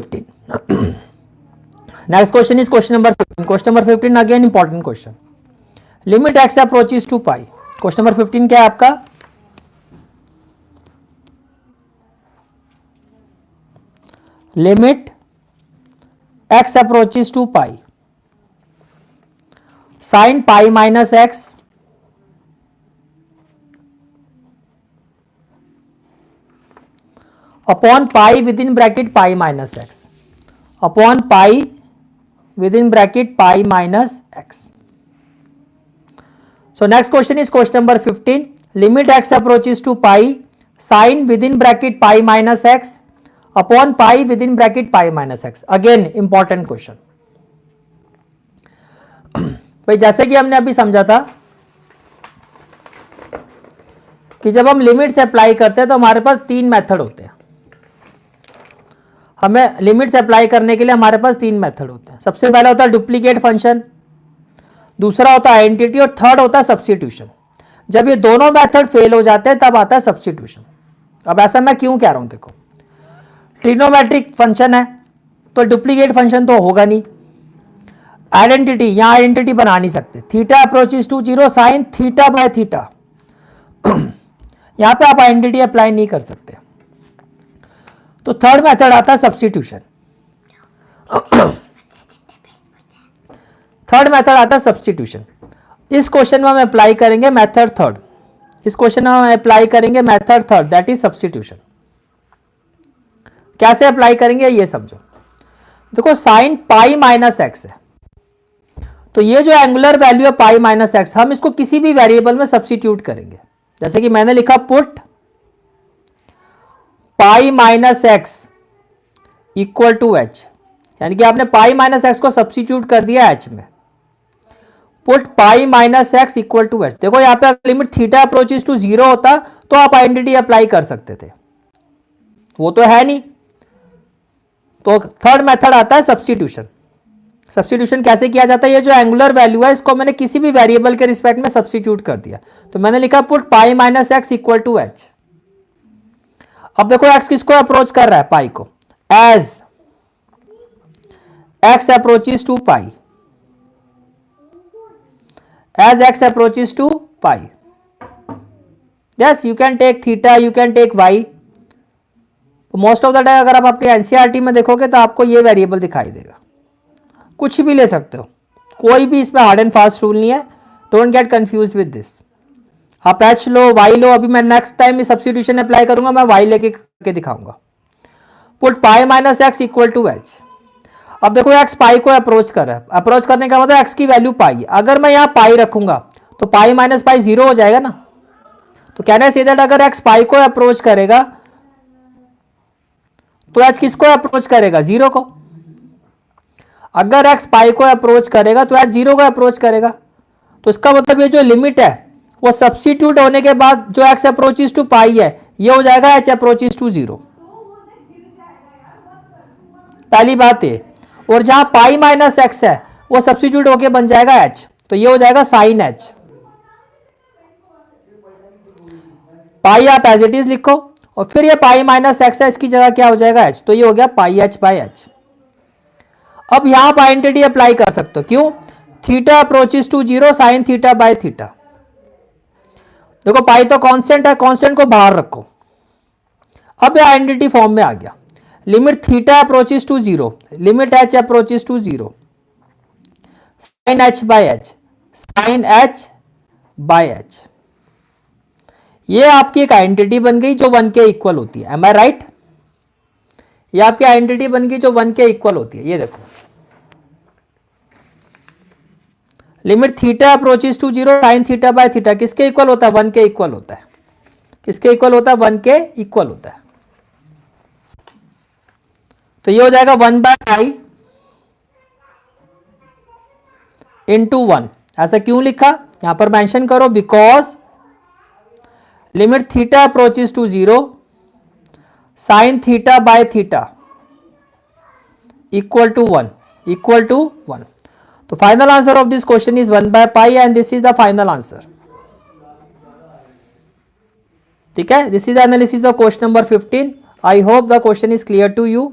15. Next question is question number 15. Question number 15 again important question. Limit x approaches to pi. Question number 15 क्या है आपका? Limit x approaches to pi. Sin pi minus x upon pi within bracket pi minus x upon pi within bracket pi minus x. So next question is question number 15. Limit x approaches to pi sin within bracket pi minus x upon pi within bracket pi minus x. Again important question. भाई जैसे कि हमने अभी समझा था कि जब हम लिमिट्स अप्लाई करते हैं तो हमारे पास तीन मेथड होते हैं. हमें लिमिट्स अप्लाई करने के लिए हमारे पास तीन मेथड होते हैं. सबसे पहला होता है डुप्लीकेट फंक्शन, दूसरा होता है आइडेंटिटी और थर्ड होता है सब्स्टिट्यूशन. जब ये दोनों मेथड फेल हो जाते हैं तब आता है सब्स्टिट्यूशन. अब ऐसा मैं क्यों कह रहा हूं, देखो ट्रिग्नोमेट्रिक फंक्शन है तो डुप्लीकेट फंक्शन तो होगा नहीं. आइडेंटिटी, यहां आइडेंटिटी बना नहीं सकते. Theta approaches to 0 sine theta by theta, यहां पे आप आइडेंटिटी अप्लाई नहीं कर सकते. तो थर्ड मेथड आता है सब्स्टिट्यूशन. थर्ड मेथड आता है सब्स्टिट्यूशन. इस क्वेश्चन में हम अप्लाई करेंगे मेथड थर्ड. इस क्वेश्चन में हम अप्लाई करेंगे method third, that is substitution. कैसे अप्लाई करेंगे ये समझो. देखो साइन पाई माइनस एक्स है, तो ये जो एंगुलर वैल्यू है पाई माइनस एक्स, हम इसको किसी भी वेरिएबल में सब्स्टिट्यूट करेंगे. जैसे कि मैंने लिखा put pi minus x equal to h, यानी कि आपने पाई माइनस एक्स को सब्स्टिट्यूट कर दिया एच में. Put pi minus x equal to h. देखो यहां पे अगर लिमिट थीटा अप्रोचेस टू 0 होता तो आप आइडेंटिटी अप्लाई कर सकते थे, वो तो है नहीं. तो थर्ड मेथड आता है सब्स्टिट्यूशन. सब्स्टिट्यूशन कैसे किया जाता है, ये जो एंगुलर वैल्यू है इसको मैंने किसी भी वेरिएबल के रिस्पेक्ट में सब्स्टिट्यूट कर दिया. तो मैंने लिखा put pi minus x equal to h. अब देखो एक्स किसको अप्रोच कर रहा है, पाई को. As x approaches to pi, as x approaches to pi. Yes, you can take theta, you can take y. Most of the time अगर आप अपनी एनसीईआरटी में देखोगे तो आपको ये वेरिएबल दिखाई देगा. कुछ भी ले सकते हो, कोई भी इसमें हार्ड एंड फास्ट रूल नहीं है. Don't get confuse with this. आप एच लो, वाई लो. अभी मैं नेक्स्ट टाइम सब्स्टिट्यूशन अप्लाई करूंगा, मैं वाई लेके करके दिखाऊंगा. Put pi minus x equal to h. अब देखो एक्स पाई को अप्रोच कर रहा है. अप्रोच करने का मतलब एक्स की वैल्यू पाई. अगर मैं यहाँ पाई रखूंगा तो पाई माइनस पाई 0 हो जाएगा ना. तो कहना चाहिए दैट अगर एक्स पाई को अप्रोच करेगा तो एच किसको अप्रोच करेगा, 0 को. अगर एक्स पाई को अप्रोच करेगा तो एच 0 को अप्रोच करेगा. तो इसका मतलब ये जो लिमिट है वो सब्स्टिट्यूट होने के बाद जो एक्स अप्रोचेस टू पाई है ये हो जाएगा एच अप्रोचेस टू 0. पहली बात है. और जहां पाई माइनस एक्स है वो सब्स्टिट्यूट होके बन जाएगा एच, तो ये हो जाएगा साइन एच. पाई आप एज इट इज लिखो और फिर ये पाई माइनस एक्स है, इसकी जगह क्या हो जाएगा एच, तो ये हो गया पाई एच बाई एच. अब यहां आप आइडेंटिटी अप्लाई कर सकते हो. क्यों, theta approaches to 0 sine theta by theta. देखो पाई तो कांस्टेंट है, कांस्टेंट को बाहर रखो. अब ये आइडेंटिटी फॉर्म में आ गया. Limit theta approaches to 0, limit h approaches to 0, sine h by h, sine h by h. ये आपकी एक आइडेंटिटी बन गई जो 1 के इक्वल होती है. एम आई राइट? ये आपकी आइडेंटिटी बन गई जो 1 के इक्वल होती है. ये देखो limit theta approaches to 0 sine theta by theta किसके इक्वल होता है, 1 के इक्वल होता है. किसके इक्वल होता है, 1 के इक्वल होता है. तो ये हो जाएगा 1 बाय पाई इंटू 1. ऐसा क्यों लिखा यहां पर मेंशन करो, because limit theta approaches to 0 sine theta by theta equal to 1, equal to 1. तो final answer of this question is 1 by pi and this is the final answer. ठीक है, this is analysis of question number 15. I hope the question is clear to you.